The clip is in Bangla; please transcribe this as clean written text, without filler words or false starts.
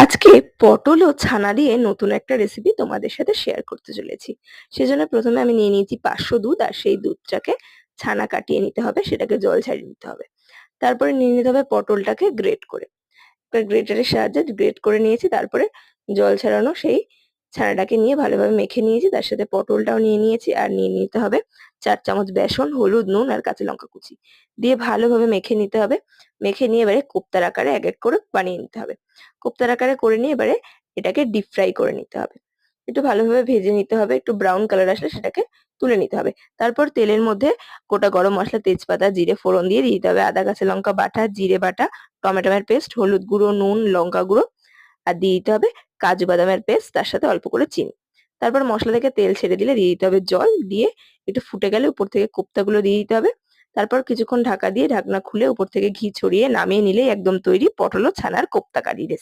আজকে পটল ও ছানা দিয়ে নতুন একটা রেসিপি তোমাদের সাথে শেয়ার করতে চলেছি। সেজন্য প্রথমে আমি নিয়ে নিয়েছি 500 দুধ, আর সেই দুধটাকে ছানা কাটিয়ে নিতে হবে, সেটাকে জল ছাড়িয়ে নিতে হবে। তারপরে নিয়ে নিতে হবে পটলটাকে গ্রেট করে। গ্রেটারের সাহায্যে গ্রেট করে নিয়েছি। তারপরে জল ছাড়ানো সেই ছানাটাকে নিয়ে ভালোভাবে মেখে নিয়েছি। তার সাথে পটলটাও নিয়ে নিয়েছি, আর নিয়ে নিতে হবে 4 চামচ বেসন, হলুদ, নুন আর কাঁচা লঙ্কা কুচি দিয়ে ভালোভাবে মেখে নিতে হবে। মেখে নিয়ে এবারে কোপ্তার আকারে এক এক করে বানিয়ে নিতে হবে। কোপ্তার আকারে করে নিয়ে এবারে এটাকে ডিপ ফ্রাই করে নিতে হবে। একটু ভালোভাবে ভেজে নিতে হবে, একটু ব্রাউন কালার আসলে সেটাকে তুলে নিতে হবে। তারপর তেলের মধ্যে গোটা গরম মশলা, তেজপাতা, জিরে ফোড়ন দিয়ে দিতে হবে আদা, কাঁচা লঙ্কা বাটা, জিরে বাটা, টমেটোর পেস্ট, হলুদ গুঁড়ো, নুন, লঙ্কা গুঁড়ো আর দিয়ে দিতে হবে কাজু বাদামের পেস্ট, তার সাথে অল্প করে চিনি। তারপর মশলা থেকে তেল ছেড়ে দিলে দিয়ে দিতে হবে জল, দিয়ে একটু ফুটে গেলে উপর থেকে কোপ্তাগুলো দিয়ে দিতে হবে। তারপর কিছুক্ষণ ঢাকা দিয়ে ঢাকনা খুলে উপর থেকে ঘি ছড়িয়ে নামিয়ে নিলেই একদম তৈরি পটল ও ছানার কোপ্তা কারি রেসিপি।